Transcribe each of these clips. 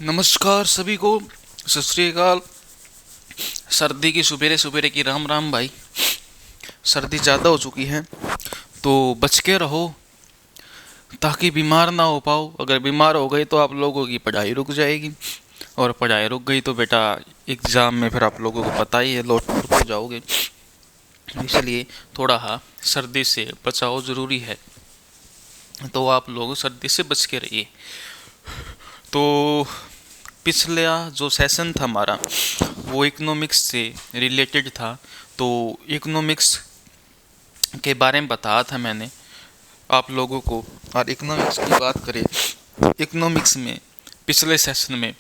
नमस्कार सभी को। सत श्री अकाल। सर्दी की सुबेरे सुबेरे की राम राम भाई। सर्दी ज़्यादा हो चुकी है तो बच के रहो ताकि बीमार ना हो पाओ। अगर बीमार हो गई तो आप लोगों की पढ़ाई रुक जाएगी, और पढ़ाई रुक गई तो बेटा एग्ज़ाम में फिर आप लोगों को पता ही है, लोट पोट हो जाओगे। इसलिए थोड़ा सर्दी से बचाव ज़रूरी है, तो आप लोग सर्दी से बच के रहिए। तो पिछला जो सेशन था हमारा वो इकोनॉमिक्स से रिलेटेड था। तो इकोनॉमिक्स के बारे में बताया था मैंने आप लोगों को। और इकोनॉमिक्स की बात करें, इकोनॉमिक्स में पिछले सेशन में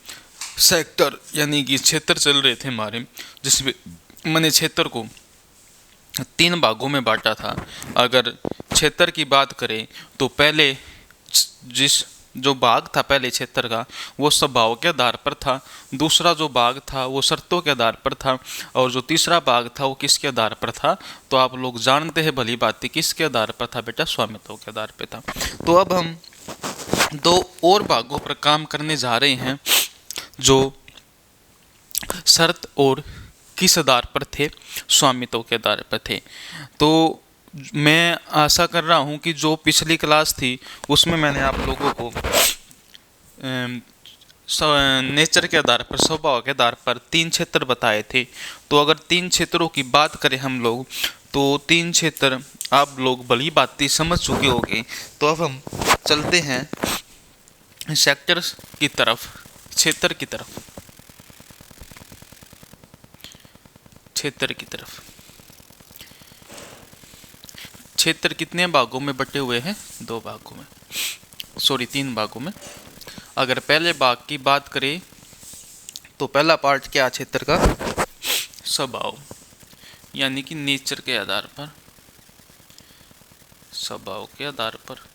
सेक्टर यानी कि क्षेत्र चल रहे थे हमारे, जिसमें मैंने क्षेत्र को 3 भागों में बांटा था। अगर क्षेत्र की बात करें तो पहले जिस जो भाग था पहले क्षेत्र का वो स्वभाव के आधार पर था, दूसरा जो भाग था वो शर्तों के आधार पर था, और जो तीसरा भाग था वो किसके आधार पर था, तो आप लोग जानते हैं भली बात, किसके आधार पर था बेटा, स्वामित्व के आधार पर था। तो अब हम 2 और भागों पर काम करने जा रहे हैं जो शर्त और किस आधार पर थे, स्वामित्व के आधार पर थे। तो मैं आशा कर रहा हूँ कि जो पिछली क्लास थी उसमें मैंने आप लोगों को नेचर के आधार पर, स्वभाव के आधार पर 3 क्षेत्र बताए थे। तो अगर 3 क्षेत्रों की बात करें हम लोग तो 3 क्षेत्र आप लोग भली बात समझ चुके होंगे। तो अब हम चलते हैं सेक्टर की तरफ, क्षेत्र की तरफ, क्षेत्र की तरफ। क्षेत्र कितने भागों में बटे हुए हैं? 2 भागों में, सॉरी 3 भागों में। अगर पहले भाग की बात करें तो पहला पार्ट क्या क्षेत्र का, स्वभाव यानी कि नेचर के आधार पर, स्वभाव के आधार पर।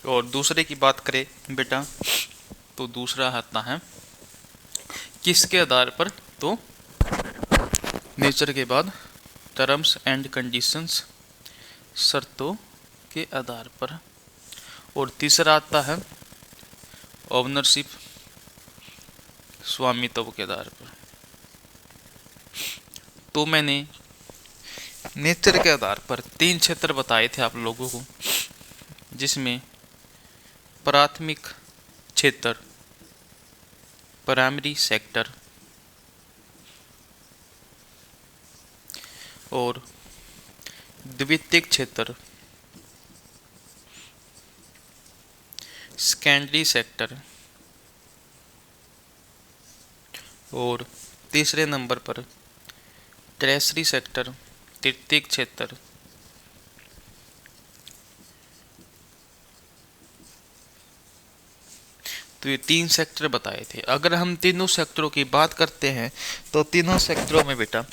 और दूसरे की बात करें बेटा तो दूसरा आता है किसके आधार पर, तो नेचर के बाद टर्म्स एंड कंडीशंस, शर्तों के आधार पर। और तीसरा आता है ओनरशिप, स्वामित्व के आधार पर। तो मैंने नेचर के आधार पर 3 क्षेत्र बताए थे आप लोगों को, जिसमें प्राथमिक क्षेत्र, प्राइमरी सेक्टर, और द्वितीयक क्षेत्र, सेकेंडरी सेक्टर, और तीसरे नंबर पर टर्शियरी सेक्टर, तृतीयक क्षेत्र। तो ये 3 सेक्टर बताए थे। अगर हम तीनों सेक्टरों की बात करते हैं तो तीनों सेक्टरों में बेटा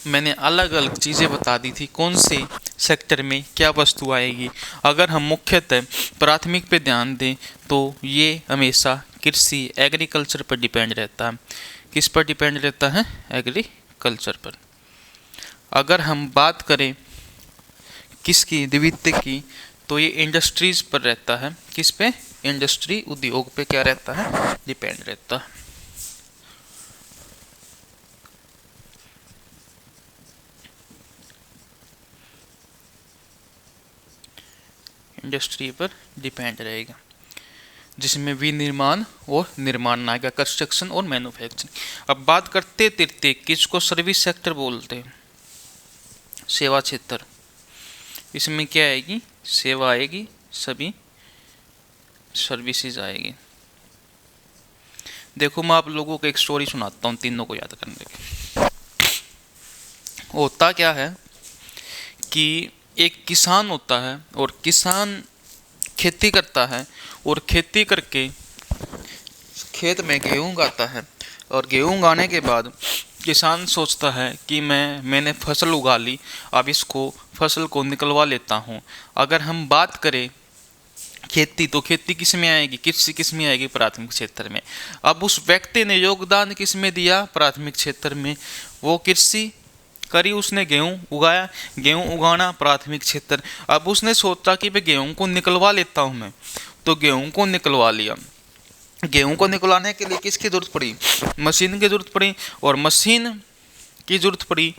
मैंने अलग अलग चीज़ें बता दी थी, कौन से सेक्टर में क्या वस्तु आएगी। अगर हम मुख्यतः प्राथमिक पे ध्यान दें तो ये हमेशा कृषि, एग्रीकल्चर पर डिपेंड रहता है। किस पर डिपेंड रहता है? एग्रीकल्चर पर। अगर हम बात करें किसकी, द्वितीयक की, तो ये इंडस्ट्रीज पर रहता है। किस पे? इंडस्ट्री, उद्योग पे क्या रहता है? डिपेंड रहता है। इंडस्ट्री पर डिपेंड रहेगा, जिसमें विनिर्माण और निर्माण आएगा, कंस्ट्रक्शन और मैन्युफैक्चरिंग। अब बात करते तृतीयक, किसको सर्विस सेक्टर बोलते हैं, सेवा क्षेत्र। इसमें क्या आएगी? सेवा आएगी, सभी सर्विसेज आएगी। देखो मैं आप लोगों को एक स्टोरी सुनाता हूँ तीनों को याद करने के। होता क्या है कि एक किसान होता है, और किसान खेती करता है, और खेती करके खेत में गेहूँ उगाता है, और गेहूँ उगाने के बाद किसान सोचता है कि मैंने फसल उगा ली, अब इसको फसल को निकलवा लेता हूँ। अगर हम बात करें खेती, तो खेती किस में आएगी? कृषि किस में आएगी? प्राथमिक क्षेत्र में। अब उस व्यक्ति ने योगदान किस में दिया? प्राथमिक क्षेत्र में। वो कृषि करी, उसने गेहूँ उगाया, गेहूँ उगाना प्राथमिक क्षेत्र। अब उसने सोचा कि भाई गेहूँ को निकलवा लेता हूँ मैं, तो गेहूं को निकलवा लिया। गेहूं को निकलवाने के लिए किसकी जरूरत पड़ी? मशीन की जरूरत पड़ी। और मशीन की जरूरत पड़ी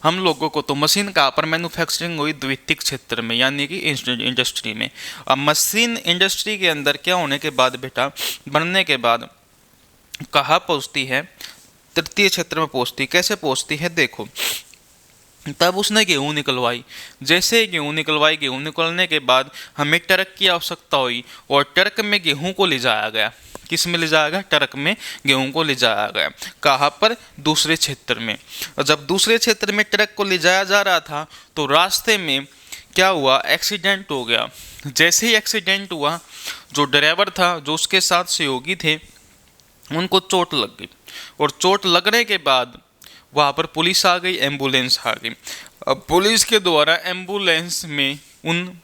हम लोगों को, तो मशीन कहाँ पर मैन्युफैक्चरिंग हुई? द्वितीयक क्षेत्र में, यानी कि इंडस्ट्री में। अब मशीन इंडस्ट्री के अंदर क्या होने के बाद बेटा, बनने के बाद कहाँ पहुँचती है? तृतीय क्षेत्र में पहुँचती। कैसे पहुँचती है? देखो, तब उसने गेहूं निकलवाई। जैसे गेहूं निकलवाई, गेहूं निकलने के बाद हमें ट्रक की आवश्यकता हुई और ट्रक में गेहूं को ले जाया गया। किस में ले जाया गया? ट्रक में गेहूं को ले जाया गया। कहाँ पर? दूसरे क्षेत्र में। और जब दूसरे क्षेत्र में ट्रक को ले जाया जा रहा था तो रास्ते में क्या हुआ? एक्सीडेंट हो गया। जैसे ही एक्सीडेंट हुआ, जो ड्राइवर था, जो उसके साथ सहयोगी थे, उनको चोट लग गई। और चोट लगने के बाद वहाँ पर पुलिस आ गई, एम्बुलेंस आ गई। अब पुलिस के द्वारा एम्बुलेंस में उन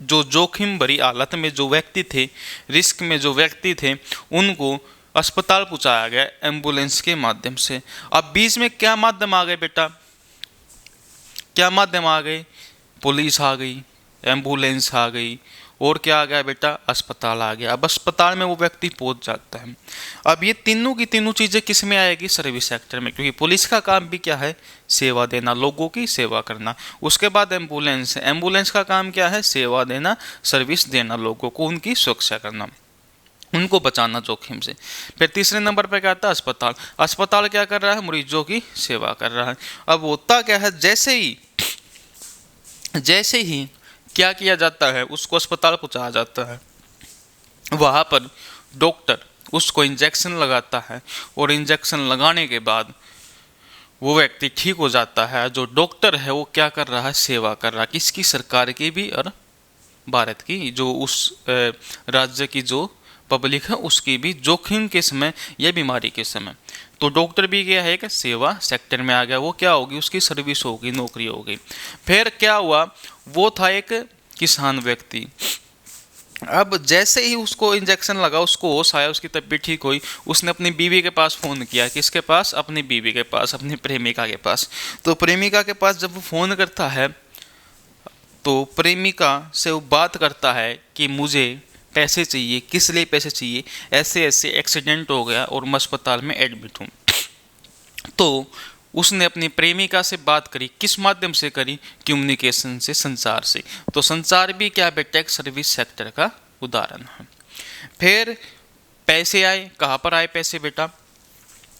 जो जोखिम भरी हालत में जो व्यक्ति थे, रिस्क में जो व्यक्ति थे, उनको अस्पताल पहुंचाया गया एम्बुलेंस के माध्यम से। अब बीच में क्या माध्यम आ गए बेटा? क्या माध्यम आ गए? पुलिस आ गई, एम्बुलेंस आ गई, और क्या आ गया बेटा? अस्पताल आ गया। अब अस्पताल में वो व्यक्ति पहुंच जाता है। अब ये तीनों की तीनों चीज़ें किस में आएगी? सर्विस सेक्टर में, क्योंकि पुलिस का काम भी क्या है? सेवा देना, लोगों की सेवा करना। उसके बाद एम्बुलेंस है, एम्बुलेंस का काम क्या है? सेवा देना, सर्विस देना, लोगों को उनकी सुरक्षा करना, उनको बचाना जोखिम से। फिर तीसरे नंबर पर क्या आता है? अस्पताल। अस्पताल क्या कर रहा है? मरीजों की सेवा कर रहा है। अब होता क्या है, जैसे ही क्या किया जाता है, उसको अस्पताल पहुंचाया जाता है। वहाँ पर डॉक्टर उसको इंजेक्शन लगाता है, और इंजेक्शन लगाने के बाद वो व्यक्ति ठीक हो जाता है। जो डॉक्टर है वो क्या कर रहा है? सेवा कर रहा है। किसकी? सरकार की भी और भारत की, जो उस राज्य की जो पब्लिक है उसकी भी, जोखिम के समय या बीमारी के समय। तो डॉक्टर भी क्या है? कि सेवा सेक्टर में आ गया। वो क्या होगी? उसकी सर्विस होगी, नौकरी होगी। फिर क्या हुआ? वो था एक किसान व्यक्ति। अब जैसे ही उसको इंजेक्शन लगा, उसको होश आया, उसकी तबीयत ठीक हुई, उसने अपनी बीवी के पास फ़ोन किया। किसके पास? अपनी बीवी के पास, अपनी प्रेमिका के पास। तो प्रेमिका के पास जब वो फ़ोन करता है तो प्रेमिका से वो बात करता है कि मुझे पैसे चाहिए। किस लिए पैसे चाहिए? ऐसे ऐसे एक्सीडेंट हो गया और मैं अस्पताल में एडमिट हूँ। तो उसने अपनी प्रेमिका से बात करी। किस माध्यम से करी? कम्युनिकेशन से, संचार से। तो संचार भी क्या बेटा? एक सर्विस सेक्टर का उदाहरण है। फिर पैसे आए। कहाँ पर आए पैसे बेटा?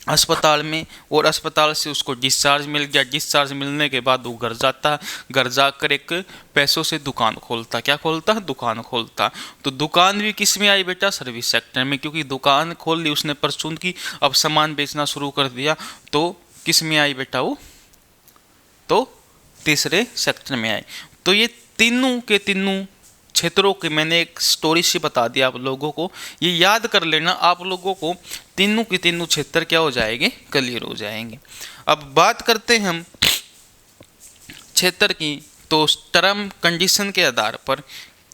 अस्पताल में। और अस्पताल से उसको डिस्चार्ज मिल गया। डिस्चार्ज मिलने के बाद वो घर जाता, घर जाकर एक पैसों से दुकान खोलता। क्या खोलता? दुकान खोलता। तो दुकान भी किस में आई बेटा? सर्विस सेक्टर में, क्योंकि दुकान खोल ली उसने, परचून की, अब सामान बेचना शुरू कर दिया। तो किस में आई बेटा वो? तो तीसरे सेक्टर में आए। तो ये तीनों के तीनों क्षेत्रों के मैंने एक स्टोरी से बता दिया आप लोगों को। ये याद कर लेना, आप लोगों को तीनों के तीनों क्षेत्र क्या हो जाएंगे? क्लियर हो जाएंगे। अब बात करते हैं हम क्षेत्र की। तो टर्म कंडीशन के आधार पर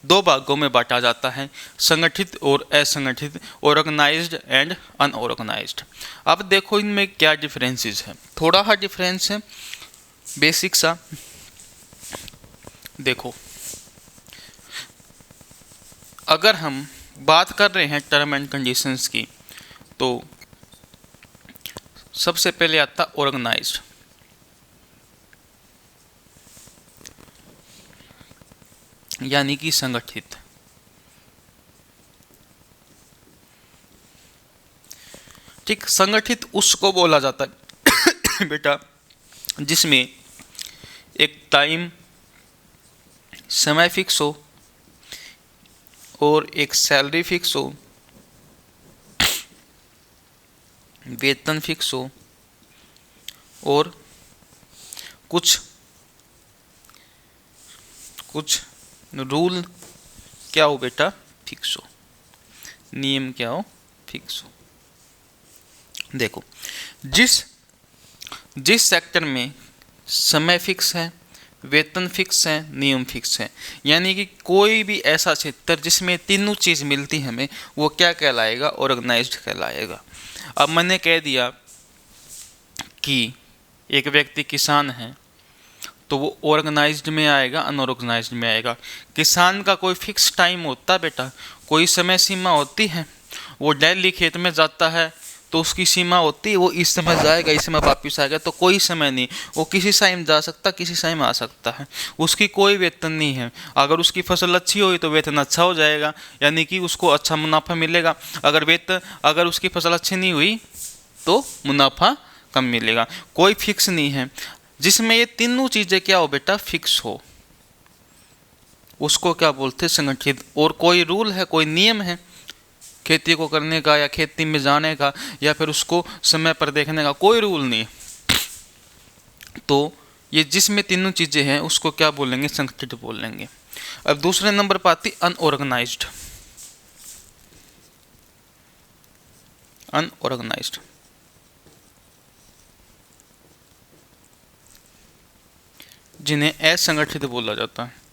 दो भागों में बांटा जाता है, संगठित और असंगठित, ऑर्गेनाइज्ड एंड अनऑर्गेनाइज्ड। अब देखो इनमें क्या डिफरेंसेस है, थोड़ा सा डिफरेंस है, बेसिक सा। देखो, अगर हम बात कर रहे हैं टर्म एंड कंडीशंस की, तो सबसे पहले आता ऑर्गेनाइज्ड। यानी कि संगठित। ठीक, संगठित उसको बोला जाता है बेटा जिसमें एक टाइम, समय फिक्स हो, और एक सैलरी फिक्स हो, वेतन फिक्स हो, और कुछ रूल क्या हो बेटा? फिक्स हो, नियम क्या हो? फिक्स हो। देखो, जिस सेक्टर में समय फिक्स है, वेतन फिक्स है, नियम फिक्स है, यानी कि कोई भी ऐसा क्षेत्र जिसमें तीनों चीज़ मिलती है हमें, वो क्या कहलाएगा? ऑर्गेनाइज्ड कहलाएगा। अब मैंने कह दिया कि एक व्यक्ति किसान है, तो वो ऑर्गेनाइज्ड में आएगा, अनऑर्गेनाइज्ड में आएगा। किसान का कोई फिक्स टाइम होता बेटा, कोई समय सीमा होती है। वो डेली खेत में जाता है तो उसकी सीमा होती है, वो इस समय जाएगा, इस समय वापस आएगा, तो कोई समय नहीं। वो किसी टाइम जा सकता, किसी टाइम आ सकता है। उसकी कोई वेतन नहीं है। अगर उसकी फसल अच्छी हुई तो वेतन अच्छा हो जाएगा, यानी कि उसको अच्छा मुनाफा मिलेगा। अगर उसकी फसल अच्छी नहीं हुई तो मुनाफा कम मिलेगा। कोई फिक्स नहीं है। जिसमें ये तीनों चीज़ें क्या हो बेटा, फिक्स हो, उसको क्या बोलते हैं, संगठित। और कोई रूल है, कोई नियम है खेती को करने का, या खेती में जाने का, या फिर उसको समय पर देखने का, कोई रूल नहीं। तो ये जिसमें तीनों चीज़ें हैं उसको क्या बोलेंगे, संगठित बोलेंगे। अब दूसरे नंबर पर आती अनऑर्गेनाइज्ड। अनऑर्गेनाइज्ड जिन्हें असंगठित बोला जाता है,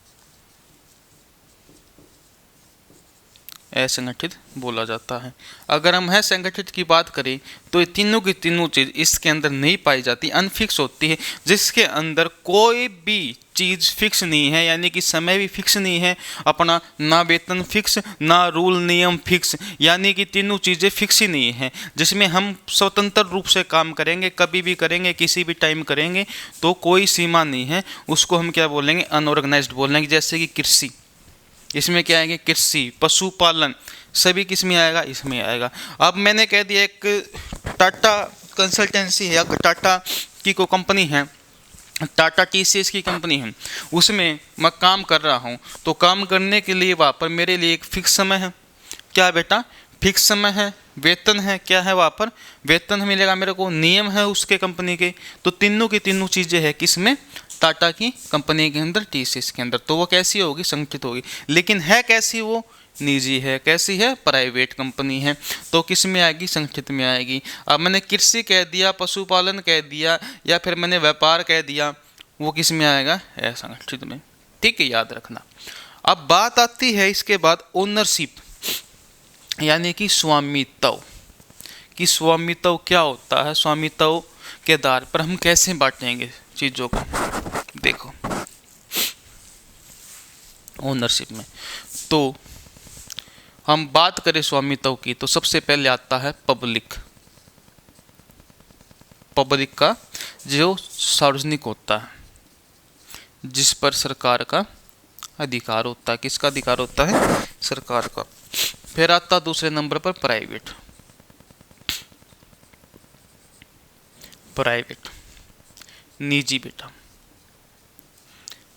असंगठित बोला जाता है। अगर हम असंगठित की बात करें तो ये तीनों की तीनों चीज़ इसके अंदर नहीं पाई जाती, अनफिक्स होती है, जिसके अंदर कोई भी चीज़ फिक्स नहीं है, यानी कि समय भी फिक्स नहीं है अपना, ना वेतन फिक्स, ना रूल नियम फिक्स, यानी कि तीनों चीज़ें फिक्स ही नहीं है, जिसमें हम स्वतंत्र रूप से काम करेंगे, कभी भी करेंगे, किसी भी टाइम करेंगे, तो कोई सीमा नहीं है। उसको हम क्या बोलेंगे, अनऑर्गेनाइज्ड बोलेंगे। जैसे कि कृषि, इसमें क्या आएंगे, कृषि, पशुपालन, सभी किस में आएगा, इसमें आएगा। अब मैंने कह दिया एक टाटा कंसल्टेंसी है या टाटा की कोई कंपनी है, टाटा टीसीएस की कंपनी है, उसमें मैं काम कर रहा हूँ, तो काम करने के लिए वहाँ पर मेरे लिए एक फिक्स समय है। क्या बेटा, फिक्स समय है। वेतन है, क्या है वहाँ पर, वेतन मिलेगा मेरे को, नियम है उसके कंपनी के। तो तीनों की तीनों चीज़ें हैं किसमें, टाटा की कंपनी के अंदर, टीसीएस के अंदर। तो वो कैसी होगी, संगठित होगी। लेकिन है कैसी, वो निजी है। कैसी है, प्राइवेट कंपनी है। तो किस में आएगी, संगठित में आएगी। अब मैंने कृषि कह दिया, पशुपालन कह दिया, या फिर मैंने व्यापार कह दिया, वो किस में आएगा, असंगठित में। ठीक है, याद रखना। अब बात आती है इसके बाद ओनरशिप, यानी कि स्वामित्व। कि स्वामित्व क्या होता है, स्वामित्व के आधार पर हम कैसे बांटेंगे चीज़ों को। देखो, ओनरशिप में तो हम बात करें स्वामित्व की, तो सबसे पहले आता है पब्लिक। पब्लिक का जो सार्वजनिक होता है, जिस पर सरकार का अधिकार होता है। किसका अधिकार होता है, सरकार का। फिर आता दूसरे नंबर पर प्राइवेट। प्राइवेट निजी बेटा।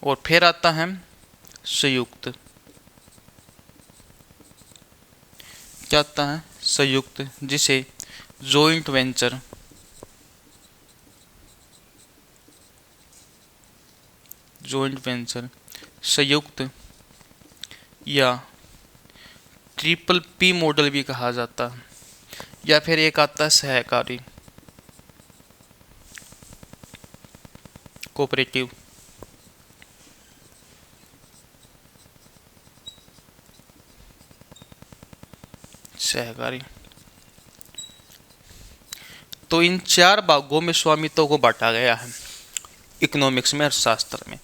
और फिर आता है संयुक्त। क्या आता है, संयुक्त, जिसे जॉइंट वेंचर, जॉइंट वेंचर, संयुक्त, या ट्रिपल पी मॉडल भी कहा जाता है। या फिर एक आता है सहकारी, कोऑपरेटिव। सहकारी। तो इन चार भागों में स्वामित्व को बांटा गया है इकोनॉमिक्स में, अर्थशास्त्र में।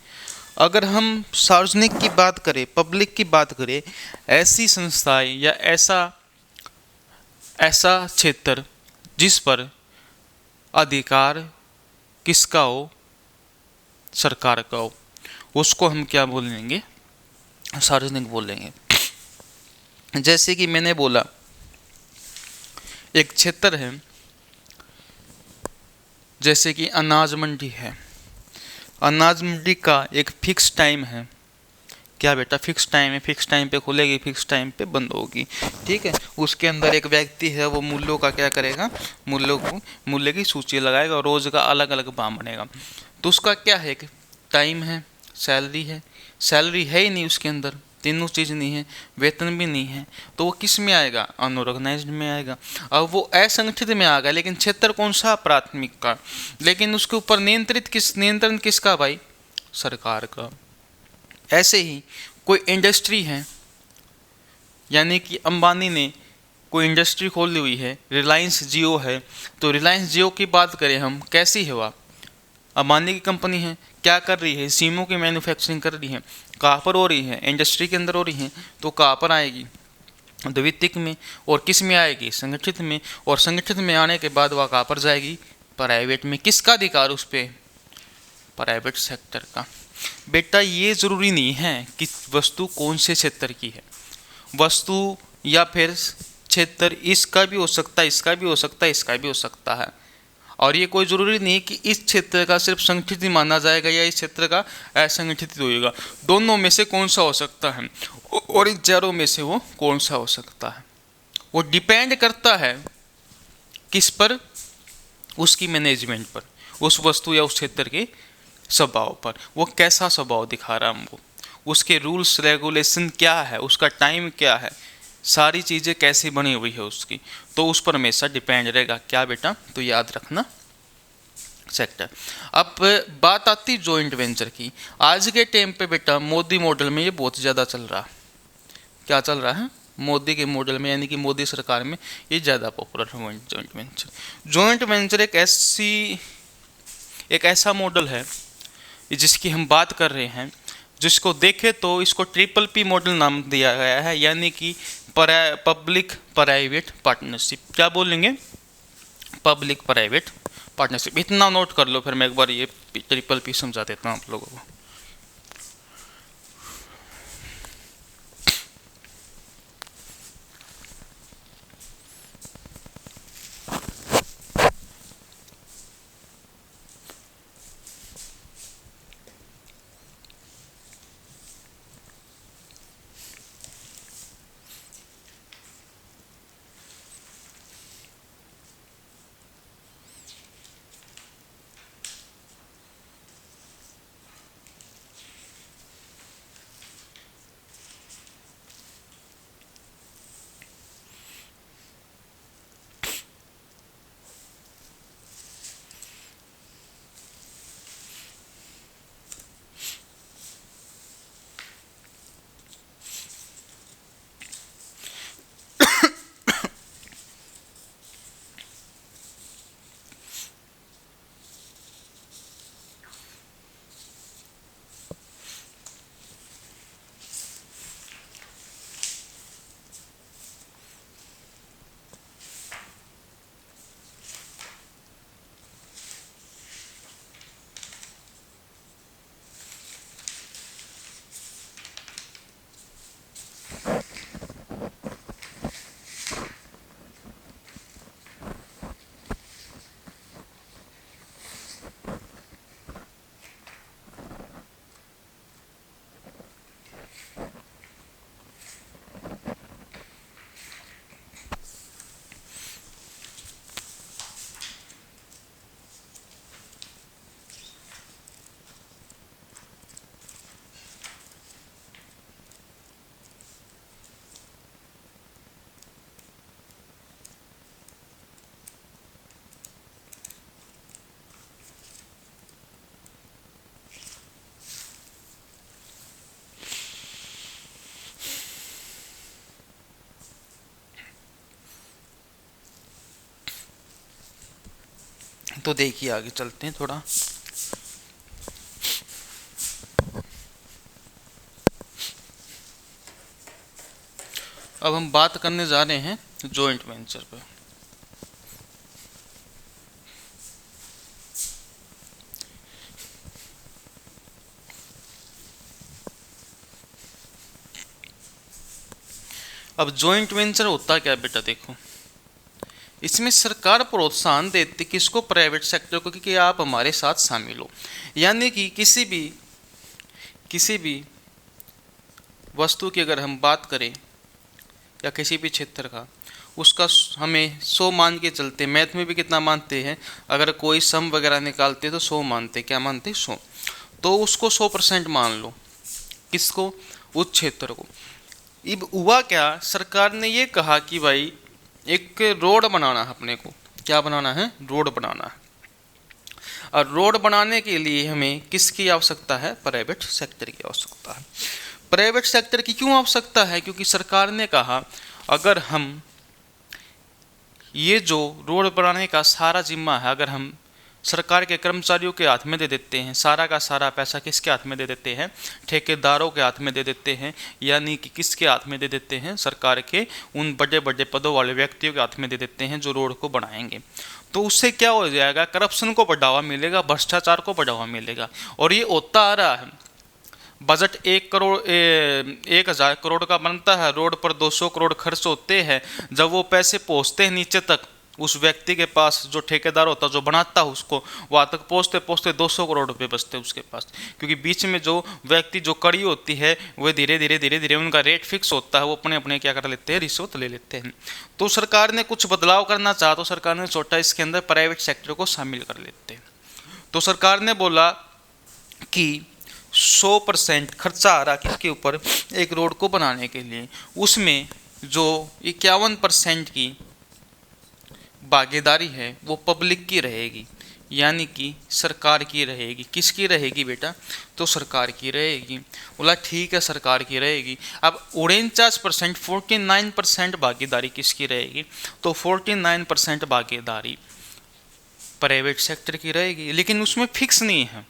अगर हम सार्वजनिक की बात करें, पब्लिक की बात करें, ऐसी संस्थाएं या ऐसा क्षेत्र जिस पर अधिकार किसका हो, सरकार का हो, उसको हम क्या बोलेंगे, सार्वजनिक बोलेंगे। जैसे कि मैंने बोला, एक क्षेत्र है, जैसे कि अनाज मंडी है। अनाज मंडी का एक फिक्स टाइम है। क्या बेटा, फिक्स टाइम है, फिक्स टाइम पे खुलेगी, फिक्स टाइम पे बंद होगी। ठीक है, उसके अंदर एक व्यक्ति है, वो मूल्यों का क्या करेगा, मूल्य की सूची लगाएगा और रोज का अलग अलग दाम बनेगा। तो उसका क्या है, कि टाइम है, सैलरी है। सैलरी है ही नहीं उसके अंदर, तीनों चीज़ नहीं है, वेतन भी नहीं है। तो वो किस में आएगा, अनऑर्गेनाइज्ड में आएगा। अब वो असंगठित में आ गया, लेकिन क्षेत्र कौन सा, प्राथमिक का। लेकिन उसके ऊपर नियंत्रण किसका भाई, सरकार का। ऐसे ही कोई इंडस्ट्री है, यानी कि अंबानी ने कोई इंडस्ट्री खोली हुई है, रिलायंस जियो है। तो रिलायंस जियो की बात करें हम, कैसी है वह, अमानी की कंपनी है, क्या कर रही है, सीमों की मैन्युफैक्चरिंग कर रही है, कहाँ पर हो रही है, इंडस्ट्री के अंदर हो रही है, तो कहाँ पर आएगी, द्वितीयक में, और किस में आएगी, संगठित में, और संगठित में आने के बाद वह कहाँ पर जाएगी, प्राइवेट में। किसका अधिकार उस पर, प्राइवेट सेक्टर का। बेटा ये ज़रूरी नहीं है कि वस्तु कौन से क्षेत्र की है, वस्तु या फिर क्षेत्र इसका भी हो सकता है, इसका भी हो सकता है, इसका भी हो सकता है, और ये कोई ज़रूरी नहीं कि इस क्षेत्र का सिर्फ संगठित ही माना जाएगा या इस क्षेत्र का असंगठित होएगा। दोनों में से कौन सा हो सकता है, और इन चारों में से वो कौन सा हो सकता है, वो डिपेंड करता है किस पर, उसकी मैनेजमेंट पर, उस वस्तु या उस क्षेत्र के स्वभाव पर, वो कैसा स्वभाव दिखा रहा है हमको, उसके रूल्स रेगुलेशन क्या है, उसका टाइम क्या है, सारी चीज़ें कैसी बनी हुई है उसकी, तो उस पर हमेशा डिपेंड रहेगा। क्या बेटा, तो याद रखना सेक्टर। अब बात आती जॉइंट वेंचर की। आज के टाइम पे बेटा मोदी मॉडल में ये बहुत ज़्यादा चल रहा। क्या चल रहा है, मोदी के मॉडल में, यानी कि मोदी सरकार में ये ज़्यादा पॉपुलर है जॉइंट वेंचर। जॉइंट वेंचर एक ऐसा मॉडल है जिसकी हम बात कर रहे हैं, जिसको देखें तो इसको ट्रिपल पी मॉडल नाम दिया गया है, यानी कि पब्लिक प्राइवेट पार्टनरशिप। क्या बोलेंगे, पब्लिक प्राइवेट पार्टनरशिप। इतना नोट कर लो, फिर मैं एक बार ये ट्रिपल पी समझा देता हूँ आप लोगों को। तो देखिए आगे चलते हैं थोड़ा। अब हम बात करने जा रहे हैं जॉइंट वेंचर पे। अब जॉइंट वेंचर होता क्या बेटा, देखो इसमें सरकार प्रोत्साहन देती किसको, प्राइवेट सेक्टर को, कि आप हमारे साथ शामिल हो। यानी कि किसी भी वस्तु की अगर हम बात करें या किसी भी क्षेत्र का, उसका हमें 100 मान के चलते। मैथ में भी कितना मानते हैं, अगर कोई सम वगैरह निकालते तो 100 मानते। क्या मानते, 100। तो उसको 100% मान लो, किसको, उस क्षेत्र को। अब हुआ क्या, सरकार ने ये कहा कि भाई एक रोड बनाना है अपने को। क्या बनाना है, रोड बनाना है। और रोड बनाने के लिए हमें किसकी आवश्यकता है, प्राइवेट सेक्टर की आवश्यकता है। प्राइवेट सेक्टर की क्यों आवश्यकता है, क्योंकि सरकार ने कहा अगर हम ये जो रोड बनाने का सारा जिम्मा है, अगर हम सरकार के कर्मचारियों के हाथ में दे देते हैं, सारा का सारा पैसा किसके हाथ में दे देते हैं, ठेकेदारों के हाथ में दे देते हैं, यानी कि किसके हाथ में दे देते हैं, सरकार के उन बड़े बड़े पदों वाले व्यक्तियों के हाथ में दे देते हैं जो रोड को बनाएंगे। तो उससे क्या हो जाएगा, करप्शन को बढ़ावा मिलेगा, भ्रष्टाचार को बढ़ावा मिलेगा। और ये होता आ रहा है। बजट 1,000 करोड़ का बनता है, रोड पर 200 करोड़ खर्च होते हैं। जब वो पैसे पहुंचते हैं नीचे तक, उस व्यक्ति के पास, जो ठेकेदार होता है, जो बनाता है उसको, वहाँ तक पहुँचते पहुँचते 200 करोड़ रुपए बचते हैं उसके पास। क्योंकि बीच में जो व्यक्ति, जो कड़ी होती है, वो धीरे धीरे उनका रेट फिक्स होता है, वो अपने अपने क्या कर लेते हैं, रिश्वत ले लेते हैं। तो सरकार ने कुछ बदलाव करना चाहा तो सरकार ने सोचा इसके अंदर प्राइवेट सेक्टर को शामिल कर लेते हैं। तो सरकार ने बोला कि 100% खर्चा आ रहा किसके ऊपर, एक रोड को बनाने के लिए, उसमें जो 51% की भागीदारी है वो पब्लिक की रहेगी, यानी कि सरकार की रहेगी। किसकी रहेगी बेटा, तो सरकार की रहेगी। बोला ठीक है, सरकार की रहेगी। अब 49%, 49% भागीदारी किसकी रहेगी, तो 49% भागीदारी प्राइवेट सेक्टर की रहेगी, लेकिन उसमें फिक्स नहीं है।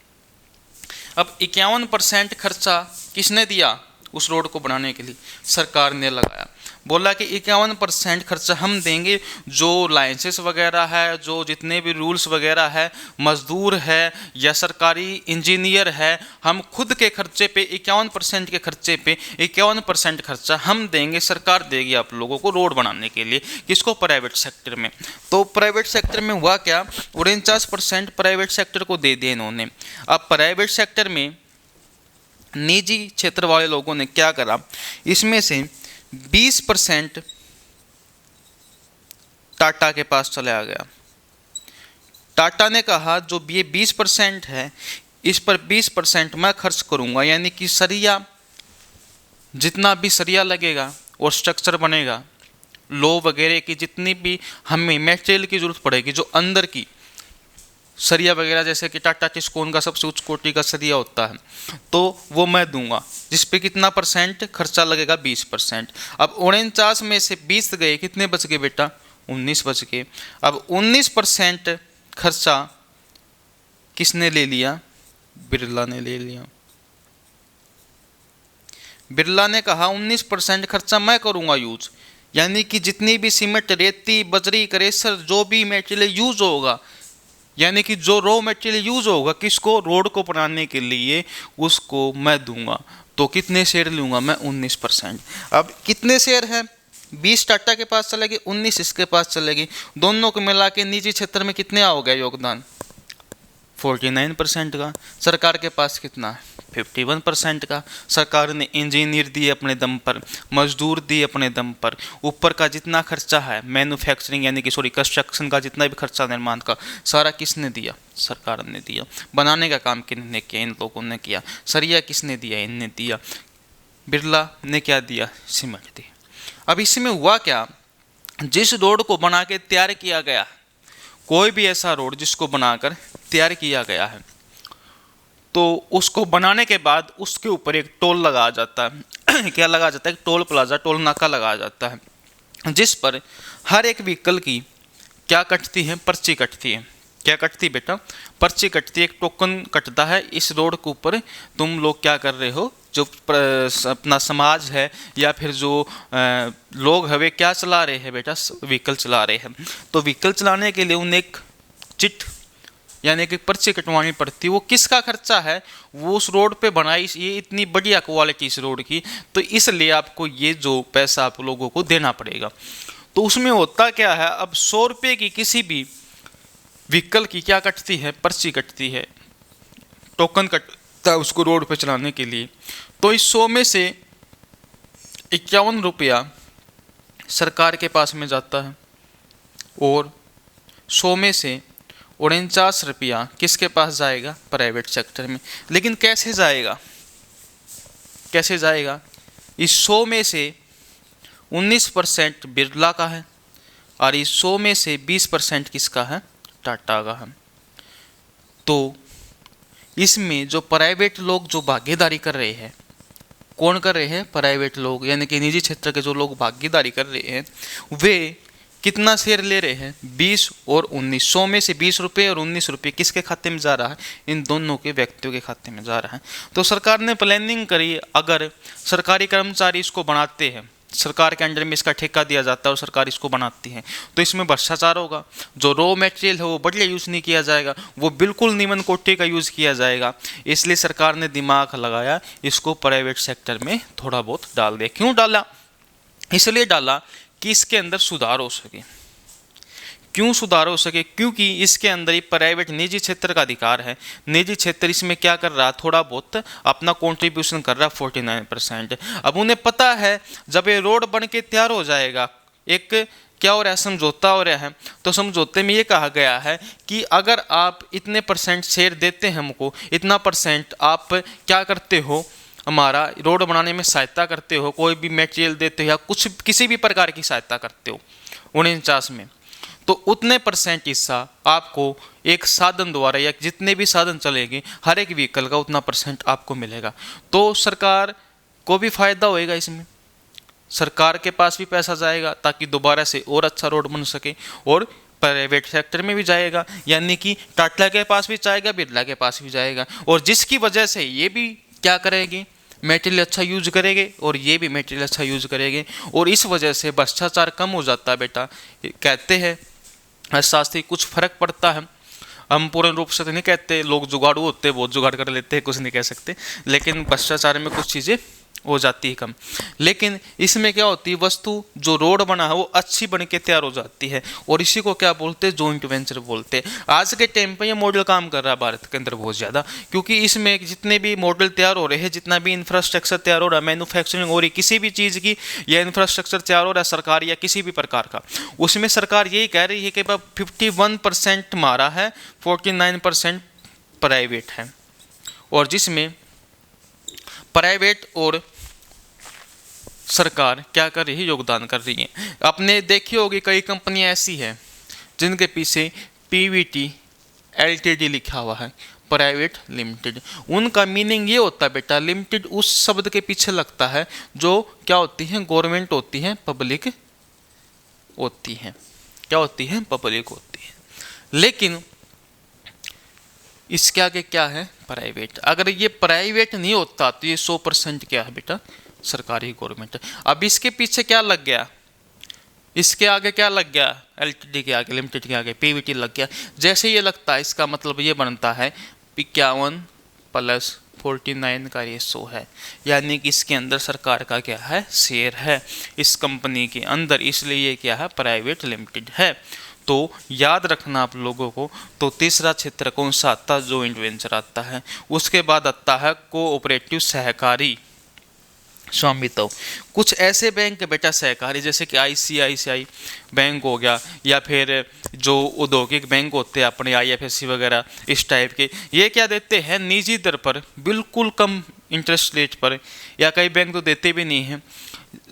अब 51% खर्चा किसने दिया उस रोड को बनाने के लिए, सरकार ने लगाया। बोला कि 51% खर्चा हम देंगे, जो लाइसेंस वगैरह है, जो जितने भी रूल्स वगैरह है, मजदूर है या सरकारी इंजीनियर है, हम खुद के खर्चे पे 51% के खर्चे पे 51% खर्चा हम देंगे, सरकार देगी आप लोगों को रोड बनाने के लिए। किसको, प्राइवेट सेक्टर में। तो प्राइवेट सेक्टर में हुआ क्या, 49% प्राइवेट सेक्टर को दे दिया इन्होंने। अब प्राइवेट सेक्टर में निजी क्षेत्र वाले लोगों ने क्या करा, इसमें से 20% टाटा के पास चला गया। टाटा ने कहा जो ये 20% है, इस पर 20% मैं खर्च करूंगा, यानी कि सरिया, जितना भी सरिया लगेगा और स्ट्रक्चर बनेगा, लो वगैरह की जितनी भी हमें मटेरियल की जरूरत पड़ेगी, जो अंदर की सरिया वगैरह, जैसे कि टाटा टिस्कोन का सबसे उच्च कोटि का सरिया होता है, तो वो मैं दूंगा, जिस पे कितना परसेंट खर्चा लगेगा, 20%। अब 49 में से 20 गए, कितने बच गए बेटा, 19 बच गए। अब 19% खर्चा किसने ले लिया, बिरला ने ले लिया। बिरला ने कहा 19% खर्चा मैं करूंगा यूज, यानी कि जितनी भी सीमेंट, रेती, बजरी, क्रेशर, जो भी मेटेरियल यूज होगा, यानी कि जो रॉ मटेरियल यूज होगा किसको, रोड को बनाने के लिए, उसको मैं दूंगा। तो कितने शेयर लूंगा मैं, 19%। अब कितने शेयर है, 20 टाटा के पास चलेगी, 19 इसके पास चलेगी, दोनों को मिला के निजी क्षेत्र में कितने हो गया योगदान, 49% का। सरकार के पास कितना है, 51% का। सरकार ने इंजीनियर दिए अपने दम पर, मजदूर दिए अपने दम पर, ऊपर का जितना खर्चा है मैन्युफैक्चरिंग, यानी कि कंस्ट्रक्शन का जितना भी खर्चा, निर्माण का, सारा किसने दिया, सरकार ने दिया। बनाने का काम किसने किया, इन लोगों ने किया। सरिया किसने दिया, इनने दिया। बिरला ने क्या दिया, सीमेंट दी। अब इसमें हुआ क्या, जिस रोड को बना के तैयार किया गया, कोई भी ऐसा रोड जिसको बनाकर तैयार किया गया है, तो उसको बनाने के बाद उसके ऊपर एक टोल लगा जाता है क्या लगा जाता है, टोल प्लाजा, टोल नाका लगा जाता है, जिस पर हर एक व्हीकल की क्या कटती है, पर्ची कटती है। क्या कटती बेटा, पर्ची कटती है, एक टोकन कटता है, इस रोड के ऊपर तुम लोग क्या कर रहे हो, जो अपना समाज है या फिर जो लोग है वे क्या चला रहे हैं बेटा, व्हीकल चला रहे हैं। तो व्हीकल चलाने के लिए उन्हें एक चिट, यानी कि पर्ची कटवानी पड़ती है। वो किसका खर्चा है, वो उस रोड पे बनाई, ये इतनी बढ़िया क्वालिटी इस रोड की, तो इसलिए आपको ये जो पैसा आप लोगों को देना पड़ेगा। तो उसमें होता क्या है, अब 100 रुपये की किसी भी व्हीकल की क्या कटती है, पर्ची कटती है, टोकन कटता है उसको रोड पे चलाने के लिए। तो इस 100 में से 51 रुपया सरकार के पास में जाता है, और 100 में से 49 रुपया किसके पास जाएगा, प्राइवेट सेक्टर में। लेकिन कैसे जाएगा, कैसे जाएगा, इस 100 में से 19% बिरला का है, और इस 100 में से 20% किसका है, टाटा का है। तो इसमें जो प्राइवेट लोग जो भागीदारी कर रहे हैं, कौन कर रहे हैं, प्राइवेट लोग, यानी कि निजी क्षेत्र के जो लोग भागीदारी कर रहे हैं, वे कितना शेयर ले रहे हैं, 20 और 19, 100 में से 20 रुपये और 19 रुपये किसके खाते में जा रहा है, इन दोनों के व्यक्तियों के खाते में जा रहा है। तो सरकार ने प्लानिंग करी, अगर सरकारी कर्मचारी इसको बनाते हैं, सरकार के अंडर में इसका ठेका दिया जाता है और सरकार इसको बनाती है, तो इसमें भ्रष्टाचार होगा, जो रॉ मटेरियल है वो बढ़िया यूज़ नहीं किया जाएगा, वो बिल्कुल निम्न कोटि का यूज़ किया जाएगा। इसलिए सरकार ने दिमाग लगाया, इसको प्राइवेट सेक्टर में थोड़ा बहुत डाल दिया। क्यों डाला? इसलिए डाला कि इसके अंदर सुधार हो सके। क्यों सुधार हो सके? क्योंकि इसके अंदर ही प्राइवेट निजी क्षेत्र का अधिकार है। निजी क्षेत्र इसमें क्या कर रहा है, थोड़ा बहुत अपना कंट्रीब्यूशन कर रहा है, 49%। अब उन्हें पता है जब ये रोड बन के तैयार हो जाएगा, एक क्या हो रहा है, समझौता हो रहा है, तो समझौते में ये कहा गया है कि अगर आप इतने % शेयर देते हैं हमको, इतना % आप क्या करते हो, हमारा रोड बनाने में सहायता करते हो, कोई भी मटेरियल देते हो या कुछ किसी भी प्रकार की सहायता करते हो 49 में, तो उतने % हिस्सा आपको एक साधन द्वारा या जितने भी साधन चलेंगे हर एक व्हीकल का उतना % आपको मिलेगा। तो सरकार को भी फायदा होएगा, इसमें सरकार के पास भी पैसा जाएगा ताकि दोबारा से और अच्छा रोड बन सके, और प्राइवेट सेक्टर में भी जाएगा, यानी कि टाटा के पास भी जाएगा, बिरला के पास भी जाएगा, और जिसकी वजह से ये भी क्या करेंगे, मटेरियल अच्छा यूज करेंगे और ये भी मटेरियल अच्छा यूज करेंगे, और इस वजह से भ्रष्टाचार कम हो जाता है। बेटा कहते हैं शास्त्री, कुछ फर्क पड़ता है, हम पूर्ण रूप से तो नहीं कहते, लोग जुगाड़ू होते हैं, बहुत जुगाड़ कर लेते हैं, कुछ नहीं कह सकते, लेकिन भ्रष्टाचार में कुछ चीज़ें हो जाती है कम। लेकिन इसमें क्या होती है, वस्तु जो रोड बना है वो अच्छी बन के तैयार हो जाती है, और इसी को क्या बोलते हैं, जॉइंट वेंचर बोलते हैं। आज के टाइम पे ये मॉडल काम कर रहा है भारत के अंदर बहुत ज़्यादा, क्योंकि इसमें जितने भी मॉडल तैयार हो रहे हैं, जितना भी इंफ्रास्ट्रक्चर तैयार हो रहा है, मैन्युफैक्चरिंग हो रही किसी भी चीज़ की, या इंफ्रास्ट्रक्चर तैयार हो रहा है सरकार या किसी भी प्रकार का, उसमें सरकार यही कह रही है कि 51% हमारा है, 49% प्राइवेट है, और जिसमें प्राइवेट और सरकार क्या कर रही है, योगदान कर रही है। आपने देखी होगी कई कंपनियां ऐसी हैं जिनके पीछे PVT LTD लिखा हुआ है, प्राइवेट लिमिटेड। उनका मीनिंग ये होता है बेटा, लिमिटेड उस शब्द के पीछे लगता है जो क्या होती है, गवर्नमेंट होती है, पब्लिक होती है, क्या होती है, पब्लिक होती है। लेकिन इसके आगे क्या है, प्राइवेट। अगर ये प्राइवेट नहीं होता तो ये 100% क्या है बेटा, सरकारी गवर्नमेंट। अब इसके पीछे क्या लग गया, इसके आगे क्या लग गया, LTD के आगे, लिमिटेड के आगे PVT लग गया। जैसे ये लगता है, इसका मतलब ये बनता है 51 + 49 का रेशो है, यानी कि इसके अंदर सरकार का क्या है, शेयर है इस कंपनी के अंदर, इसलिए ये क्या है, प्राइवेट लिमिटेड है। तो याद रखना आप लोगों को। तो तीसरा क्षेत्र कौन सा आता है, जॉइंट वेंचर आता है। उसके बाद आता है कोऑपरेटिव, सहकारी स्वामित्व। कुछ ऐसे बैंक बेटा सहकारी, जैसे कि ICICI बैंक हो गया, या फिर जो औद्योगिक बैंक होते हैं अपने IFSC वगैरह इस टाइप के, ये क्या देते हैं, निजी दर पर, बिल्कुल कम इंटरेस्ट रेट पर, या कई बैंक तो देते भी नहीं हैं,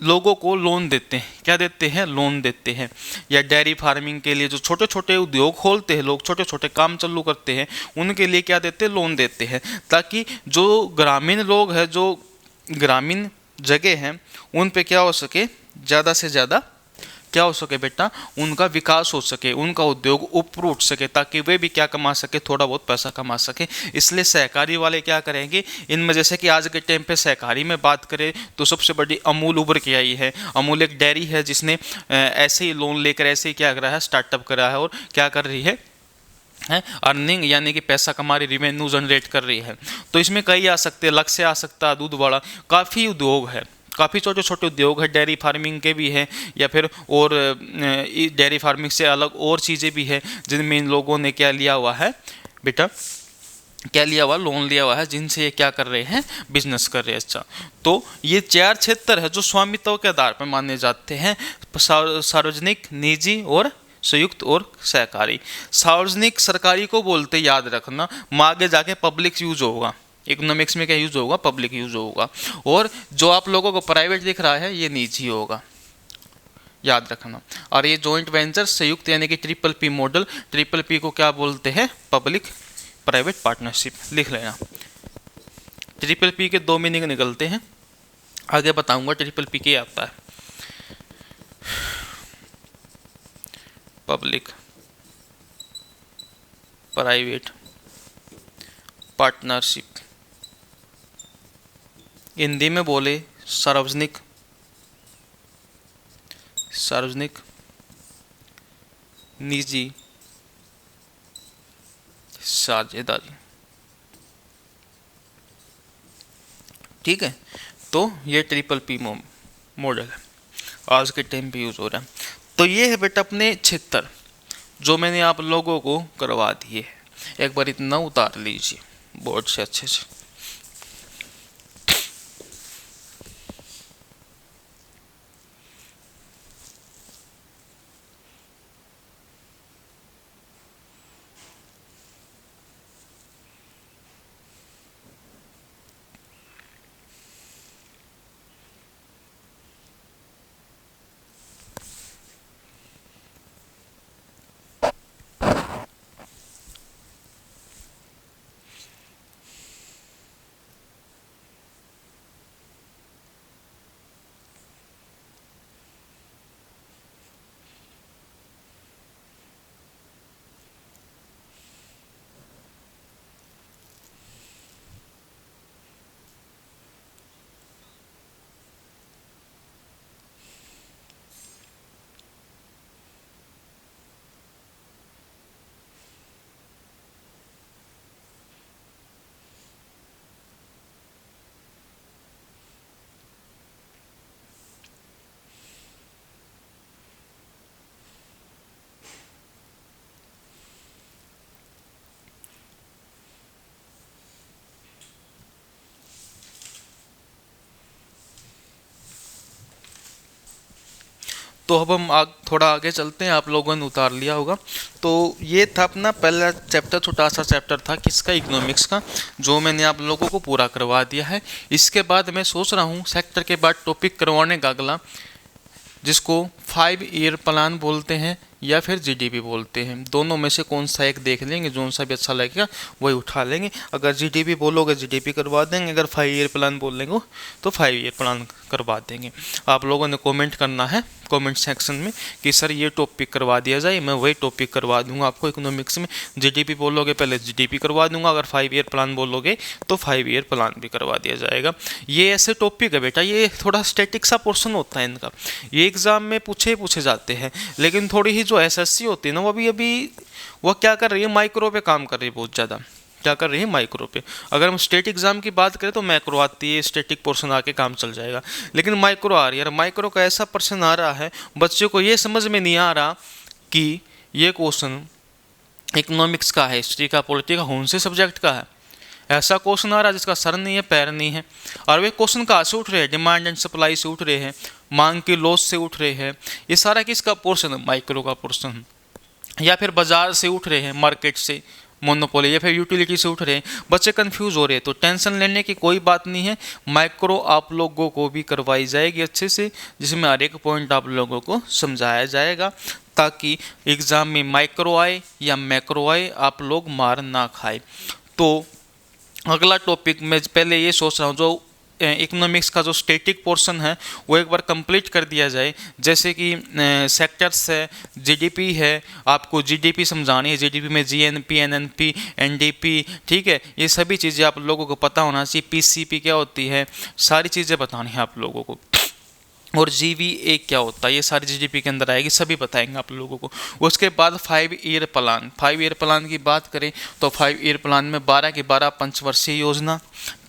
लोगों को लोन देते हैं। क्या देते हैं, लोन देते हैं। या डेयरी फार्मिंग के लिए जो छोटे छोटे उद्योग खोलते हैं लोग, छोटे छोटे काम चालू करते हैं, उनके लिए क्या देते हैं, लोन देते हैं, ताकि जो ग्रामीण लोग हैं, जो ग्रामीण जगह हैं, उन पे क्या हो सके, ज़्यादा से ज़्यादा क्या हो सके बेटा, उनका विकास हो सके, उनका उद्योग ऊपर उठ सके, ताकि वे भी क्या कमा सके, थोड़ा बहुत पैसा कमा सके। इसलिए सहकारी वाले क्या करेंगे इनमें, जैसे कि आज के टाइम पे सहकारी में बात करें तो सबसे बड़ी अमूल उभर के आई है। अमूल एक डेयरी है जिसने ऐसे ही लोन लेकर ऐसे ही क्या करा है, स्टार्टअप करा है, और क्या कर रही है, अर्निंग, यानी कि पैसा कमा रही, रेवेन्यू जनरेट कर रही है। तो इसमें कई आ सकते हैं, लक्ष्य आ सकता है, दूध वाला, काफ़ी उद्योग है, काफ़ी छोटे छोटे उद्योग है, डेयरी फार्मिंग के भी है, या फिर और डेयरी फार्मिंग से अलग और चीज़ें भी है, जिनमें इन लोगों ने क्या लिया हुआ है बेटा, क्या लिया हुआ, लोन लिया हुआ है, जिनसे ये क्या कर रहे हैं, बिजनेस कर रहे हैं। अच्छा, तो ये 4 क्षेत्र है जो स्वामित्व के आधार पर माने जाते हैं, सार्वजनिक, निजी और संयुक्त और सहकारी। सार्वजनिक सरकारी को बोलते, याद रखना, आगे जाके पब्लिक यूज होगा, इकोनॉमिक्स में क्या यूज होगा, पब्लिक यूज होगा, और जो आप लोगों को प्राइवेट दिख रहा है ये निजी होगा, याद रखना। और ये जॉइंट वेंचर, संयुक्त, यानी कि PPP मॉडल, PPP को क्या बोलते हैं, पब्लिक प्राइवेट पार्टनरशिप, लिख लेना। PPP के 2 मीनिंग निकलते हैं, आगे बताऊंगा PPP क्या आता है। पब्लिक प्राइवेट पार्टनरशिप, हिंदी में बोले सार्वजनिक निजी साझेदारी। ठीक है, तो ये ट्रिपल पी मॉडल है, आज के टाइम पे यूज हो रहा है। तो ये है बेटा अपने क्षेत्र जो मैंने आप लोगों को करवा दिए है। एक बार इतना उतार लीजिए बोर्ड से अच्छे से। तो अब हम थोड़ा आगे चलते हैं, आप लोगों ने उतार लिया होगा। तो ये था अपना पहला चैप्टर, छोटा सा चैप्टर था किसका, इकोनॉमिक्स का, जो मैंने आप लोगों को पूरा करवा दिया है। इसके बाद मैं सोच रहा हूँ सेक्टर के बाद टॉपिक करवाने का अगला, जिसको 5 ईयर प्लान बोलते हैं या फिर जीडीपी बोलते हैं। दोनों में से कौन सा एक देख लेंगे, जो सा भी अच्छा लगेगा वही उठा लेंगे। अगर जीडीपी बोलोगे जीडीपी करवा देंगे, अगर 5 ईयर प्लान बोलेंगे तो 5 ईयर प्लान करवा देंगे। आप लोगों ने कमेंट करना है कमेंट सेक्शन में कि सर ये टॉपिक करवा दिया जाए, मैं वही टॉपिक करवा दूंगा आपको इकोनॉमिक्स में। जीडीपी बोलोगे पहले जीडीपी करवा दूंगा, अगर 5 ईयर प्लान बोलोगे तो 5 ईयर प्लान भी करवा दिया जाएगा। ये ऐसे टॉपिक है बेटा, ये थोड़ा स्टैटिक सा पोर्शन होता है इनका, ये एग्जाम में पूछे जाते हैं। लेकिन थोड़ी ही जो एसएससी होती है ना, वो अभी वो क्या कर रही है, माइक्रो पे काम कर रही है बहुत ज़्यादा। क्या कर रही है, माइक्रो पे। अगर हम स्टेट एग्जाम की बात करें तो मैक्रो आती है, स्टेटिक पोर्शन आके काम चल जाएगा। लेकिन माइक्रो आ रही है, और माइक्रो का ऐसा पर्सन आ रहा है बच्चों को ये समझ में नहीं आ रहा कि ये क्वेश्चन इकोनॉमिक्स का है, हिस्ट्री का, पॉलिटी का, कौन से सब्जेक्ट का है। ऐसा क्वेश्चन आ रहा है जिसका सर नहीं है पैर नहीं है। और वे क्वेश्चन कहाँ से उठ रहे हैं, डिमांड एंड सप्लाई से उठ रहे हैं, मांग की लॉस से उठ रहे हैं। ये सारा किसका पोर्शन है, माइक्रो का पोर्शन। या फिर बाजार से उठ रहे हैं, मार्केट से, मोनोपोली, या फिर यूटिलिटी से उठ रहे हैं। बच्चे कंफ्यूज हो रहे हैं, तो टेंशन लेने की कोई बात नहीं है। माइक्रो आप लोगों को भी करवाई जाएगी अच्छे से, जिसमें हर एक पॉइंट आप लोगों को समझाया जाएगा, ताकि एग्जाम में माइक्रो आए या मैक्रो आए आप लोग मार ना खाए। तो अगला टॉपिक मैं पहले ये सोच रहा हूँ, जो इकोनॉमिक्स का जो स्टैटिक पोर्शन है वो एक बार कंप्लीट कर दिया जाए। जैसे कि सेक्टर्स है, जीडीपी है, आपको जीडीपी समझानी है, जीडीपी में जीएनपी, एनएनपी, एनडीपी, ठीक है, ये सभी चीज़ें आप लोगों को पता होना चाहिए। पीसीपी क्या होती है, सारी चीज़ें बतानी है आप लोगों को। और जीवीए क्या होता है, ये सारी जीडीपी के अंदर आएगी, सभी बताएंगे आप लोगों को। उसके बाद 5 ईयर प्लान, 5 ईयर प्लान की बात करें तो 5 ईयर प्लान में 12 की 12 पंचवर्षीय योजना,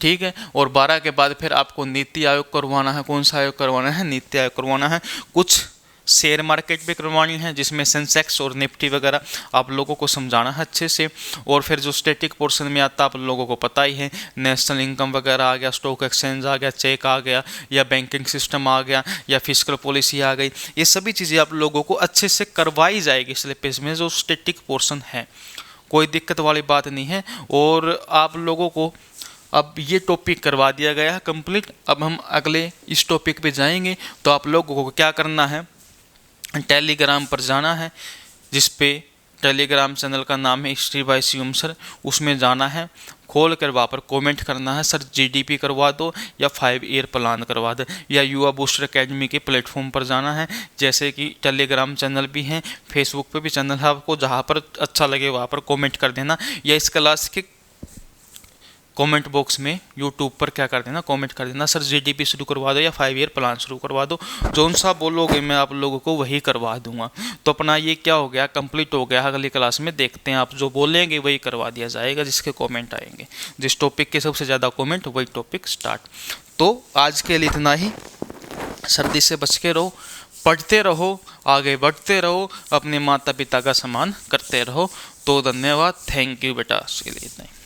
ठीक है। और 12 के बाद फिर आपको नीति आयोग करवाना है। कौन सा आयोग करवाना है, नीति आयोग करवाना है। कुछ शेयर मार्केट भी करवानी है, जिसमें सेंसेक्स और निफ्टी वगैरह आप लोगों को समझाना है अच्छे से। और फिर जो स्टैटिक पोर्शन में आता है आप लोगों को पता ही है, नेशनल इनकम वगैरह आ गया, स्टॉक एक्सचेंज आ गया, चेक आ गया, या बैंकिंग सिस्टम आ गया, या फिस्कल पॉलिसी आ गई। ये सभी चीज़ें आप लोगों को अच्छे से करवाई जाएगी सिलेबस में, जो स्टैटिक पोर्शन है, कोई दिक्कत वाली बात नहीं है। और आप लोगों को अब ये टॉपिक करवा दिया गया है कंप्लीट। अब हम अगले इस टॉपिक पे जाएंगे। तो आप लोगों को क्या करना है, टेलीग्राम पर जाना है, जिस पे टेलीग्राम चैनल का नाम है हिस्ट्री बाय शिवम सर, उसमें जाना है। खोल कर वहाँ पर कमेंट करना है, सर जीडीपी करवा दो या 5 ईयर प्लान करवा दो, या युवा बूस्टर एकेडमी के प्लेटफॉर्म पर जाना है, जैसे कि टेलीग्राम चैनल भी हैं, फेसबुक पे भी चैनल है, आपको जहाँ पर अच्छा लगे वहाँ पर कमेंट कर देना, या इस क्लास के कमेंट बॉक्स में यूट्यूब पर क्या कर देना, कमेंट कर देना, सर जीडीपी शुरू करवा दो या 5 ईयर प्लान शुरू करवा दो। जौन सा बोलोगे मैं आप लोगों को वही करवा दूंगा। तो अपना ये क्या हो गया, कंप्लीट हो गया। अगली क्लास में देखते हैं, आप जो बोलेंगे वही करवा दिया जाएगा, जिसके कमेंट आएंगे, जिस टॉपिक के सबसे ज़्यादा कमेंट वही टॉपिक स्टार्ट। तो आज के लिए इतना ही। सर्दी से बच के रहो, पढ़ते रहो, आगे बढ़ते रहो, अपने माता पिता का सम्मान करते रहो। तो धन्यवाद, थैंक यू बेटा, आज के लिए इतना ही।